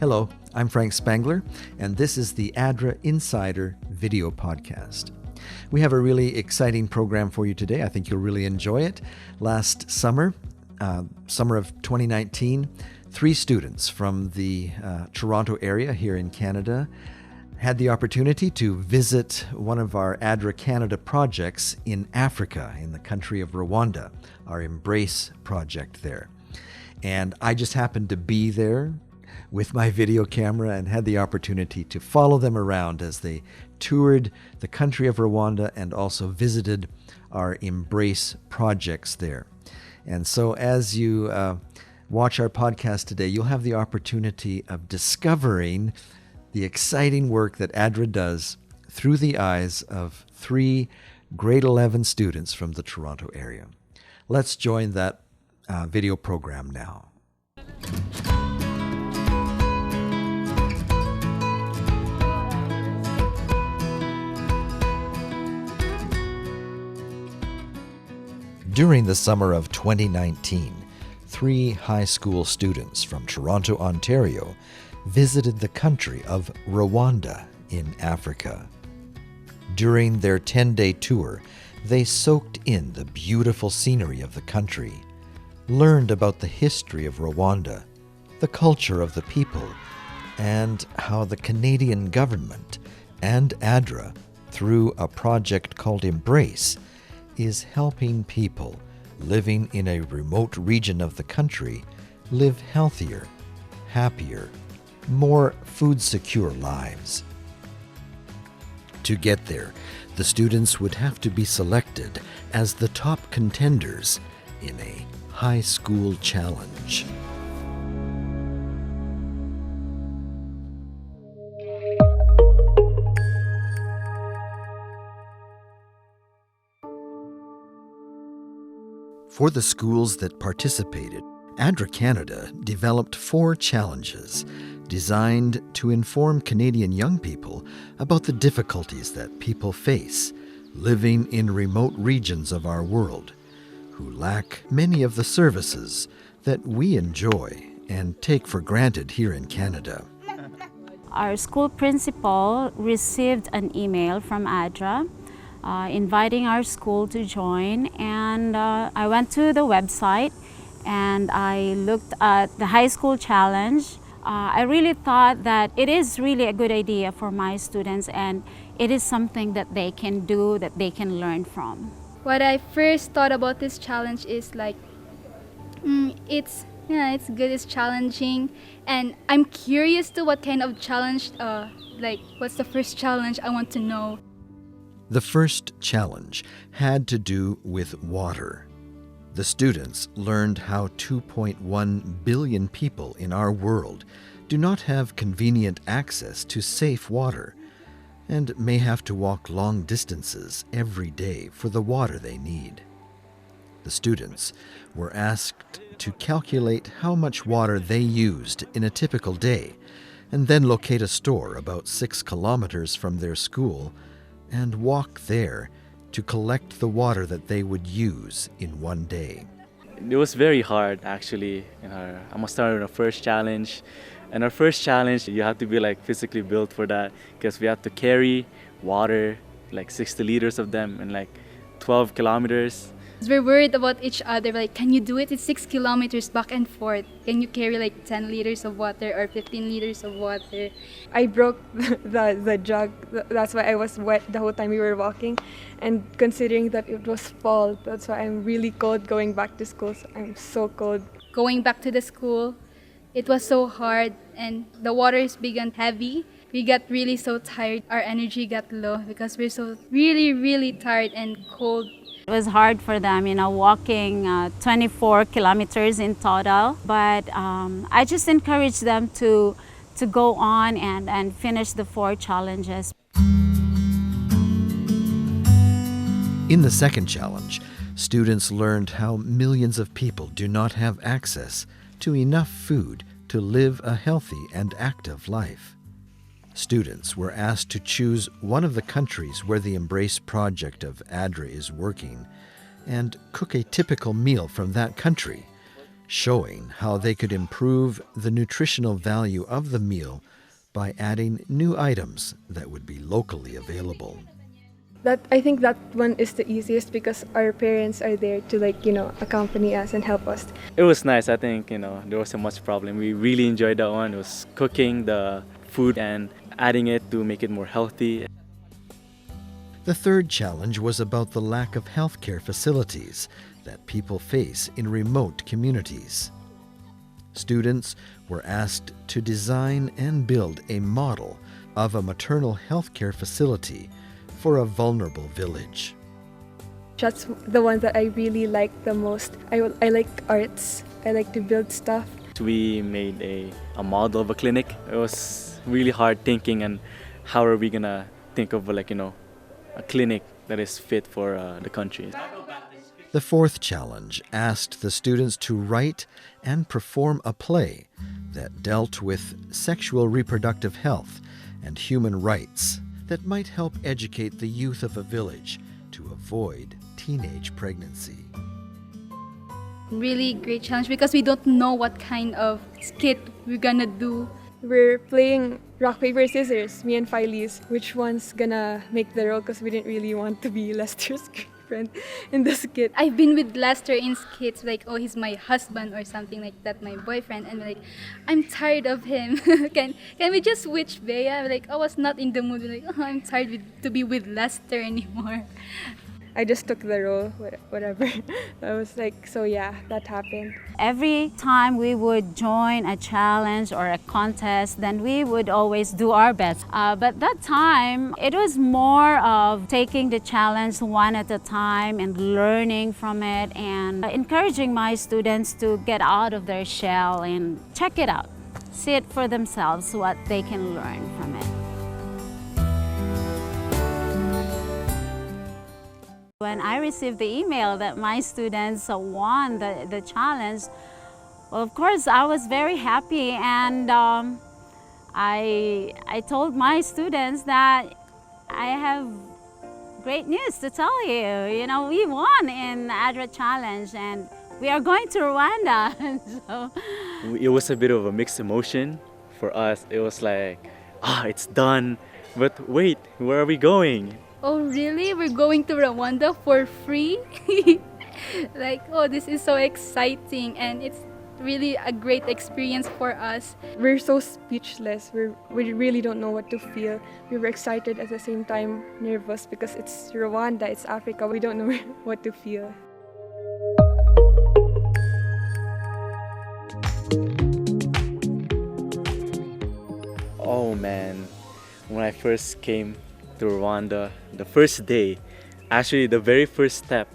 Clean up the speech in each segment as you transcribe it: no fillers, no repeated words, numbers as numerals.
Hello, I'm Frank Spangler, and this is the ADRA Insider video podcast. We have a really exciting program for you today. I think you'll really enjoy it. Last summer, summer of 2019, 3 students from the Toronto area here in Canada had the opportunity to visit one of our ADRA Canada projects in Africa, in the country of Rwanda, our Embrace project there. And I just happened to be there with my video camera and had the opportunity to follow them around as they toured the country of Rwanda and also visited our Embrace projects there. And so as you watch our podcast today, you'll have the opportunity of discovering the exciting work that ADRA does through the eyes of 3 grade 11 students from the Toronto area. Let's join that video program now. During the summer of 2019, 3 high school students from Toronto, Ontario, visited the country of Rwanda in Africa. During their 10-day tour, they soaked in the beautiful scenery of the country, learned about the history of Rwanda, the culture of the people, and how the Canadian government and ADRA, through a project called Embrace, is helping people living in a remote region of the country live healthier, happier, more food-secure lives. To get there, the students would have to be selected as the top contenders in a high school challenge. For the schools that participated, ADRA Canada developed 4 challenges designed to inform Canadian young people about the difficulties that people face living in remote regions of our world who lack many of the services that we enjoy and take for granted here in Canada. Our school principal received an email from ADRA inviting our school to join, and I went to the website and I looked at the high school challenge. I really thought that it is really a good idea for my students, and it is something that they can do, that they can learn from. What I first thought about this challenge is like, it's good, it's challenging, and I'm curious to what kind of challenge, what's the first challenge I want to know. The first challenge had to do with water. The students learned how 2.1 billion people in our world do not have convenient access to safe water and may have to walk long distances every day for the water they need. The students were asked to calculate how much water they used in a typical day and then locate a store about 6 kilometers from their school and walk there to collect the water that they would use in one day. It was very hard, actually. I'm gonna start with our first challenge. And our first challenge, you have to be physically built for that, because we have to carry water, 60 liters of them, in 12 kilometers. We're worried about each other, can you do it? It's 6 kilometers back and forth. Can you carry 10 liters of water or 15 liters of water? I broke the jug. That's why I was wet the whole time we were walking. And considering that it was fall, that's why I'm really cold going back to school. So I'm so cold. Going back to the school, it was so hard, and the water is big and heavy. We got really so tired. Our energy got low because we're so really, really tired and cold. It was hard for them, walking 24 kilometers in total, but I just encouraged them to go on and finish the 4 challenges. In the second challenge, students learned how millions of people do not have access to enough food to live a healthy and active life. Students were asked to choose one of the countries where the Embrace project of ADRA is working and cook a typical meal from that country, showing how they could improve the nutritional value of the meal by adding new items that would be locally available. I think that one is the easiest because our parents are there to accompany us and help us. It was nice. I think, there wasn't much problem. We really enjoyed that one. It was cooking the food and adding it to make it more healthy. The third challenge was about the lack of healthcare facilities that people face in remote communities. Students were asked to design and build a model of a maternal healthcare facility for a vulnerable village. That's the one that I really like the most. I like arts. I like to build stuff. We made a model of a clinic. It was really hard thinking, and how are we gonna think of a clinic that is fit for the country. The fourth challenge asked the students to write and perform a play that dealt with sexual reproductive health and human rights that might help educate the youth of a village to avoid teenage pregnancy. Really great challenge because we don't know what kind of skit we're gonna do. We're playing rock, paper, scissors, me and Philly's. Which one's gonna make the role because we didn't really want to be Lester's girlfriend in the skit. I've been with Lester in skits like, oh, he's my husband or something like that, my boyfriend, and like, I'm tired of him. can we just switch Bea? I was not in the mood. Oh, I'm tired to be with Lester anymore. I just took the role, whatever. I was so yeah, that happened. Every time we would join a challenge or a contest, then we would always do our best. But that time, it was more of taking the challenge one at a time and learning from it and encouraging my students to get out of their shell and check it out, see it for themselves, what they can learn from it. When I received the email that my students won the challenge, well, of course, I was very happy, and I told my students that I have great news to tell you. We won in ADRA Challenge, and we are going to Rwanda. So it was a bit of a mixed emotion for us. It was like, it's done, but wait, where are we going? Oh, really? We're going to Rwanda for free? This is so exciting, and it's really a great experience for us. We're so speechless. We really don't know what to feel. We were excited at the same time, nervous because it's Rwanda, it's Africa. We don't know what to feel. Oh man, when I first came to Rwanda, the first day, actually the very first step,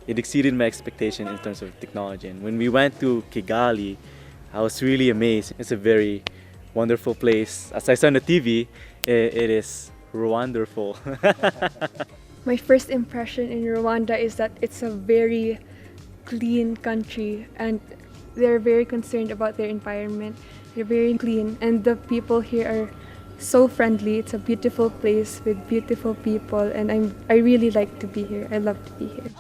it exceeded my expectation in terms of technology. And when we went to Kigali, I was really amazed. It's a very wonderful place. As I saw on the TV, it is Rwanderful. My first impression in Rwanda is that it's a very clean country, and they're very concerned about their environment. They're very clean, and the people here are so friendly. It's a beautiful place with beautiful people, and I really like to be here. I love to be here.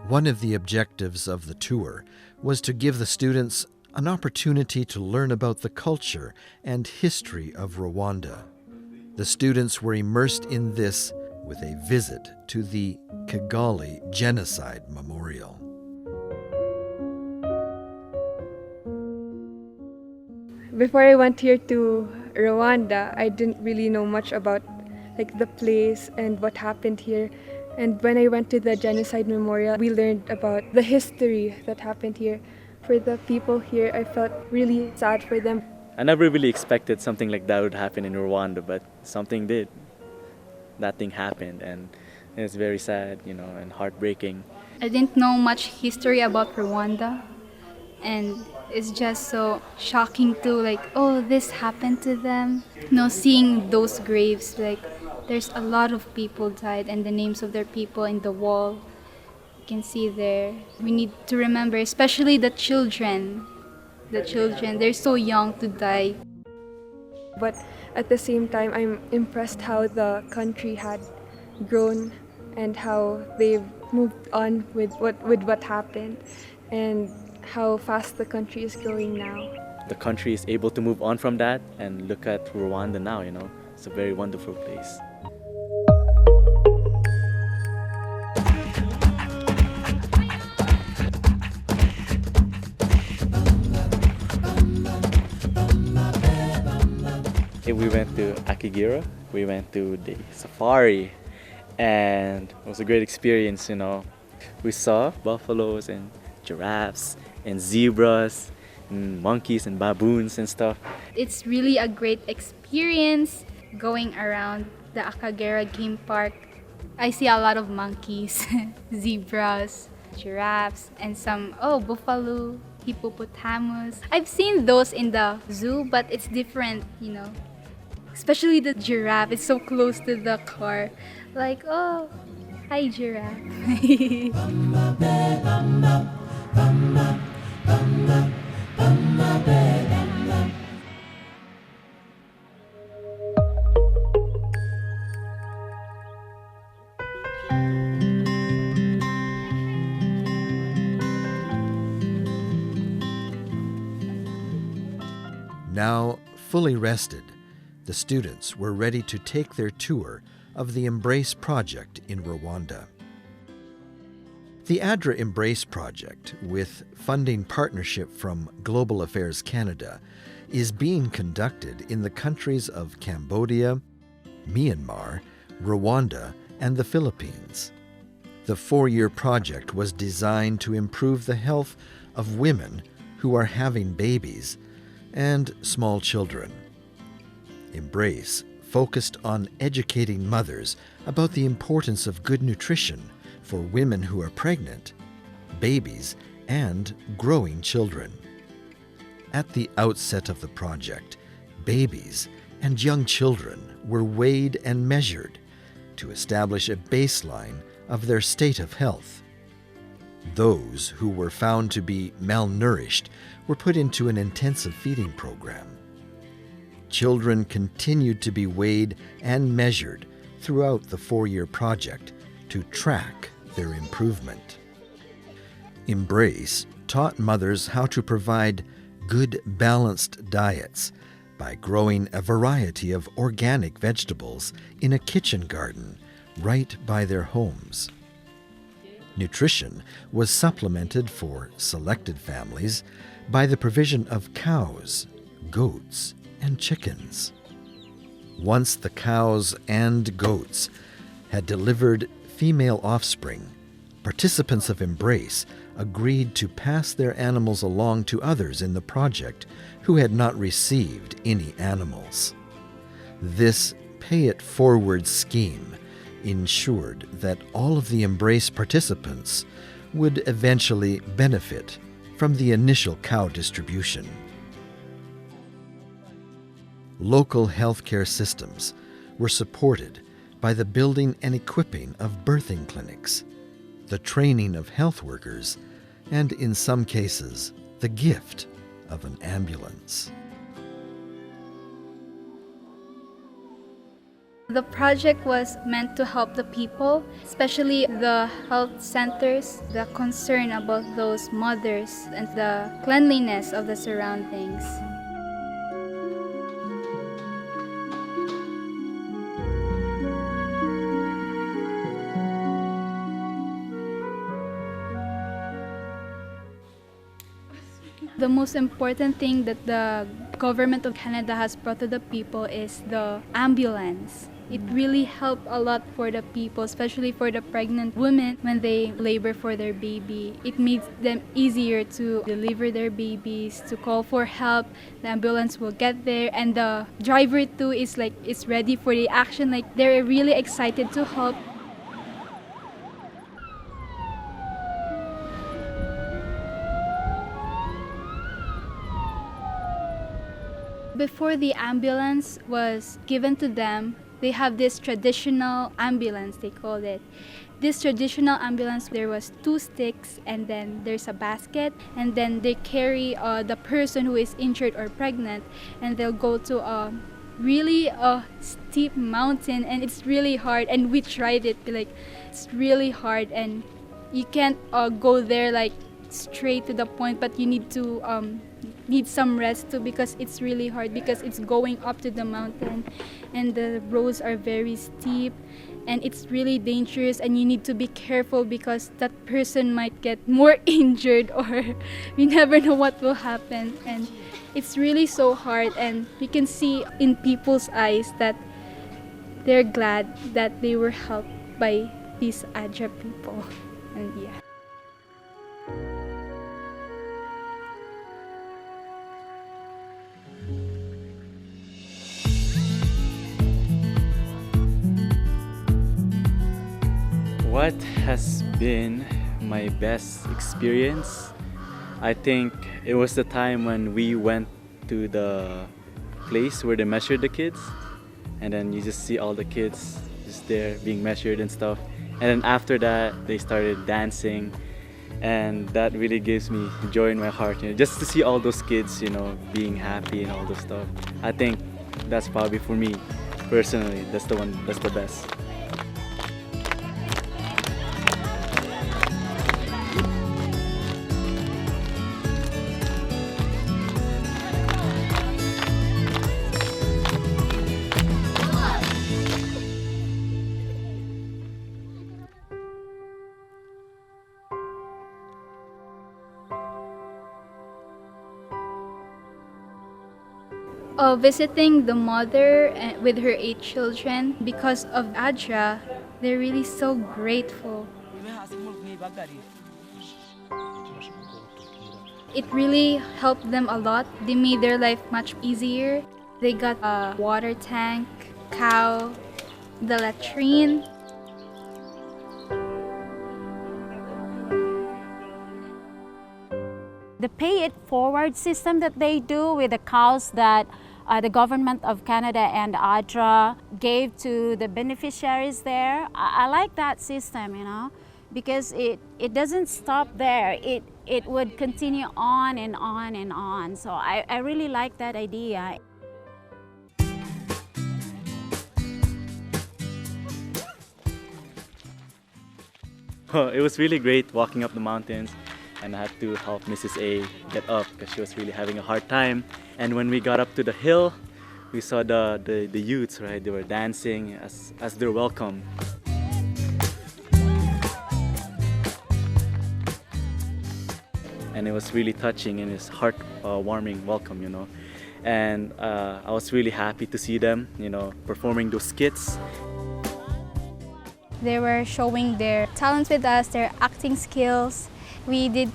One of the objectives of the tour was to give the students an opportunity to learn about the culture and history of Rwanda. The students were immersed in this with a visit to the Kigali Genocide Memorial. Before I went here to Rwanda, I didn't really know much about the place and what happened here. And when I went to the Genocide Memorial, we learned about the history that happened here. For the people here, I felt really sad for them. I never really expected something like that would happen in Rwanda, but something did. That thing happened, and it's very sad, and heartbreaking. I didn't know much history about Rwanda, and it's just so shocking to this happened to them. Seeing those graves, there's a lot of people died, and the names of their people in the wall, you can see there. We need to remember, especially the children. They're so young to die. But at the same time, I'm impressed how the country had grown and how they've moved on with what happened and how fast the country is growing now. The country is able to move on from that and look at Rwanda now, you know. It's a very wonderful place. We went to Akigira, we went to the safari, and it was a great experience, you know. We saw buffaloes and giraffes and zebras and monkeys and baboons and stuff. It's really a great experience going around the Akagera game park. I see a lot of monkeys, zebras, giraffes, and some, buffalo, hippopotamus. I've seen those in the zoo, but it's different, you know. Especially the giraffe, it's so close to the car. Like, oh, hi giraffe. Now, fully rested, the students were ready to take their tour of the Embrace Project in Rwanda. The ADRA Embrace Project, with funding partnership from Global Affairs Canada, is being conducted in the countries of Cambodia, Myanmar, Rwanda, and the Philippines. The 4-year project was designed to improve the health of women who are having babies and small children. Embrace focused on educating mothers about the importance of good nutrition for women who are pregnant, babies, and growing children. At the outset of the project, babies and young children were weighed and measured to establish a baseline of their state of health. Those who were found to be malnourished were put into an intensive feeding program. Children continued to be weighed and measured throughout the 4-year project to track their improvement. Embrace taught mothers how to provide good, balanced diets by growing a variety of organic vegetables in a kitchen garden right by their homes. Nutrition was supplemented for selected families by the provision of cows, goats, and chickens. Once the cows and goats had delivered female offspring, participants of Embrace agreed to pass their animals along to others in the project who had not received any animals. This pay-it-forward scheme ensured that all of the Embrace participants would eventually benefit from the initial cow distribution. Local healthcare systems were supported by the building and equipping of birthing clinics, the training of health workers, and in some cases, the gift of an ambulance. The project was meant to help the people, especially the health centers, the concern about those mothers and the cleanliness of the surroundings. The most important thing that the government of Canada has brought to the people is the ambulance. It really helped a lot for the people, especially for the pregnant women when they labor for their baby. It makes them easier to deliver their babies, to call for help. The ambulance will get there, and the driver too is ready for the action. They're really excited to help. Before the ambulance was given to them, they have this traditional ambulance, they called it. This traditional ambulance, there was 2 sticks and then there's a basket, and then they carry the person who is injured or pregnant, and they'll go to really a steep mountain, and it's really hard, and we tried it, like it's really hard, and you can't go there like straight to the point, but you need to need some rest too, because it's really hard, because it's going up to the mountain and the roads are very steep and it's really dangerous, and you need to be careful because that person might get more injured, or you never know what will happen. And it's really so hard, and you can see in people's eyes that they're glad that they were helped by these ADRA people. And yeah. What has been my best experience? I think it was the time when we went to the place where they measured the kids, and then you just see all the kids just there being measured and stuff. And then after that, they started dancing, and that really gives me joy in my heart, just to see all those kids, being happy and all those stuff. I think that's probably, for me personally, that's the best. Visiting the mother with her 8 children, because of ADRA, they're really so grateful. It really helped them a lot. They made their life much easier. They got a water tank, cow, the latrine. The pay it forward system that they do with the cows that the government of Canada and ADRA gave to the beneficiaries there. I like that system, because it doesn't stop there. It would continue on and on and on. So I really like that idea. It was really great walking up the mountains, and I had to help Mrs. A get up because she was really having a hard time. And when we got up to the hill, we saw the youths, right? They were dancing as their welcome. And it was really touching, and it's heart-warming welcome, And I was really happy to see them, performing those skits. They were showing their talents with us, their acting skills. We did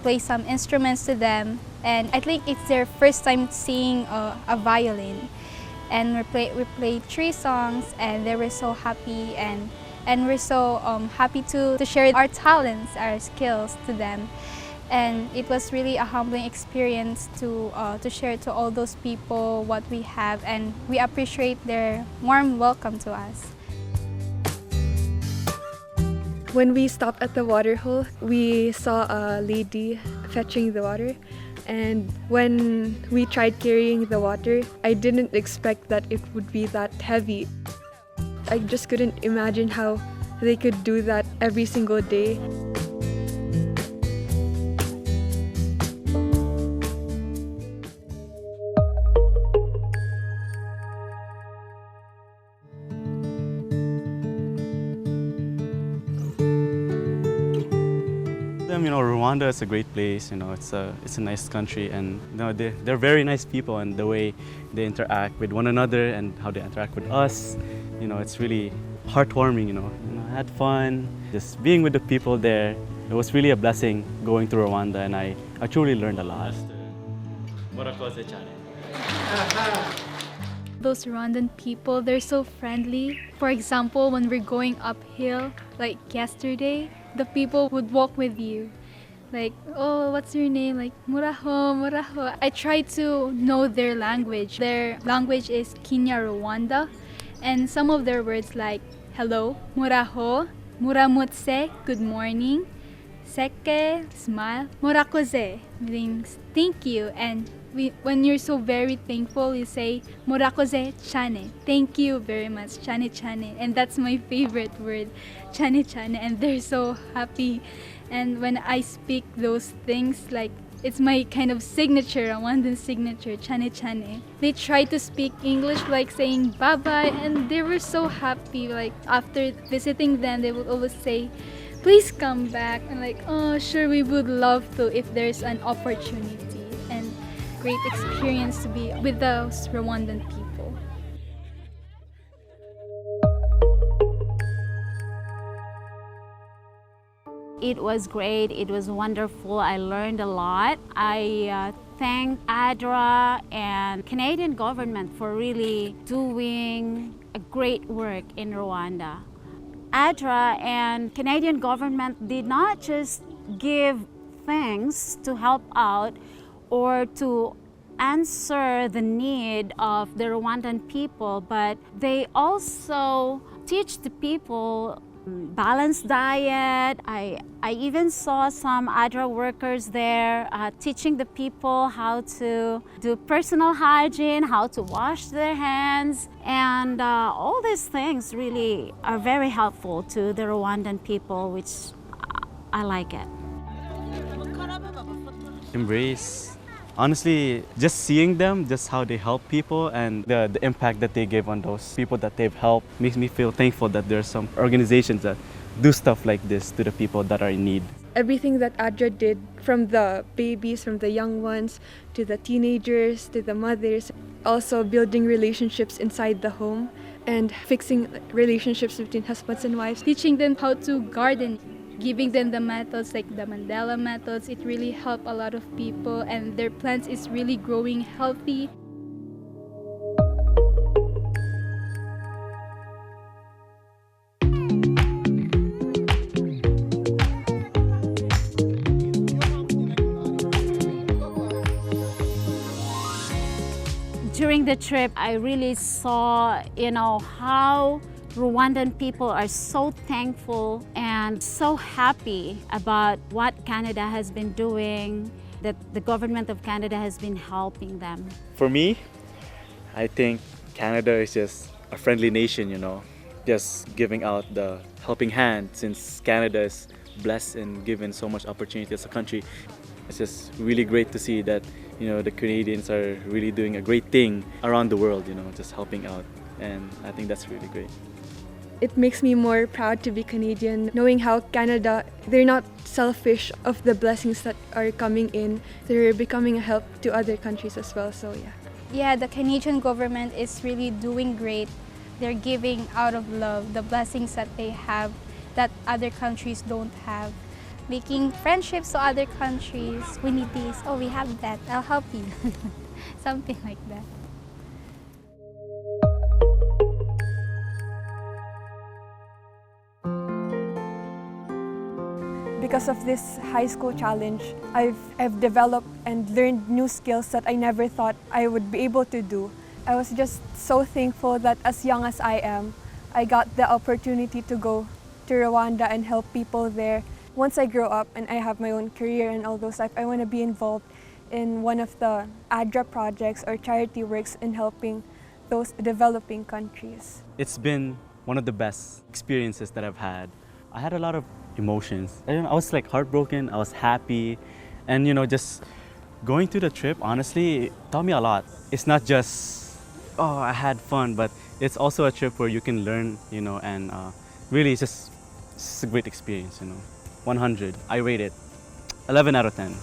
play some instruments to them, and I think it's their first time seeing a violin. And we played 3 songs, and they were so happy, and we're so happy to share our talents, our skills to them. And it was really a humbling experience to share to all those people what we have, and we appreciate their warm welcome to us. When we stopped at the water hole, we saw a lady fetching the water. And when we tried carrying the water, I didn't expect that it would be that heavy. I just couldn't imagine how they could do that every single day. Rwanda is a great place. It's a nice country, and they're very nice people, and the way they interact with one another and how they interact with us, it's really heartwarming. I had fun just being with the people there. It was really a blessing going to Rwanda, and I truly learned a lot. Those Rwandan people, they're so friendly. For example, when we're going uphill, like yesterday, the people would walk with you. Like, oh, what's your name? Like, Muraho, Muraho. I try to know their language. Their language is Kenya Rwanda. And some of their words like, hello, Muraho, Muramutse, good morning, Seke, smile, Murakoze, means thank you, and when you're so very thankful, you say "Morakoze chane." Thank you very much, chane chane, and that's my favorite word, chane chane. And they're so happy, and when I speak those things, like it's my kind of signature, Rwandan signature, chane chane. They try to speak English like saying bye bye, and they were so happy. Like after visiting them, they would always say, please come back. And like, oh, sure, we would love to if there's an opportunity. And great experience to be with those Rwandan people. It was great. It was wonderful. I learned a lot. I thank ADRA and Canadian government for really doing a great work in Rwanda. ADRA and Canadian government did not just give things to help out or to answer the need of the Rwandan people, but they also teach the people balanced diet. I even saw some ADRA workers there teaching the people how to do personal hygiene, how to wash their hands, and all these things really are very helpful to the Rwandan people, which I like it. Embrace. Honestly, just seeing them, just how they help people and the impact that they give on those people that they've helped makes me feel thankful that there's some organizations that do stuff like this to the people that are in need. Everything that ADRA did, from the babies, from the young ones, to the teenagers, to the mothers, also building relationships inside the home and fixing relationships between husbands and wives. Teaching them how to garden, giving them the methods like the Mandela methods, it really helped a lot of people, and their plants is really growing healthy. During the trip, I really saw, how Rwandan people are so thankful and so happy about what Canada has been doing, that the government of Canada has been helping them. For me, I think Canada is just a friendly nation, just giving out the helping hand, since Canada is blessed and given so much opportunity as a country. It's just really great to see that, the Canadians are really doing a great thing around the world, just helping out. And I think that's really great. It makes me more proud to be Canadian, knowing how Canada, they're not selfish of the blessings that are coming in. They're becoming a help to other countries as well, so yeah. Yeah, the Canadian government is really doing great. They're giving out of love the blessings that they have that other countries don't have. Making friendships to other countries. We need this. Oh, we have that. I'll help you. Something like that. Because of this high school challenge, I've developed and learned new skills that I never thought I would be able to do. I was just so thankful that as young as I am, I got the opportunity to go to Rwanda and help people there. Once I grow up and I have my own career and all those stuff, I want to be involved in one of the ADRA projects or charity works in helping those developing countries. It's been one of the best experiences that I've had. I had a lot of emotions. I was like heartbroken, I was happy, and just going through the trip, honestly, it taught me a lot. It's not just, oh, I had fun, but it's also a trip where you can learn, and really it's a great experience, 100, I rate it 11 out of 10.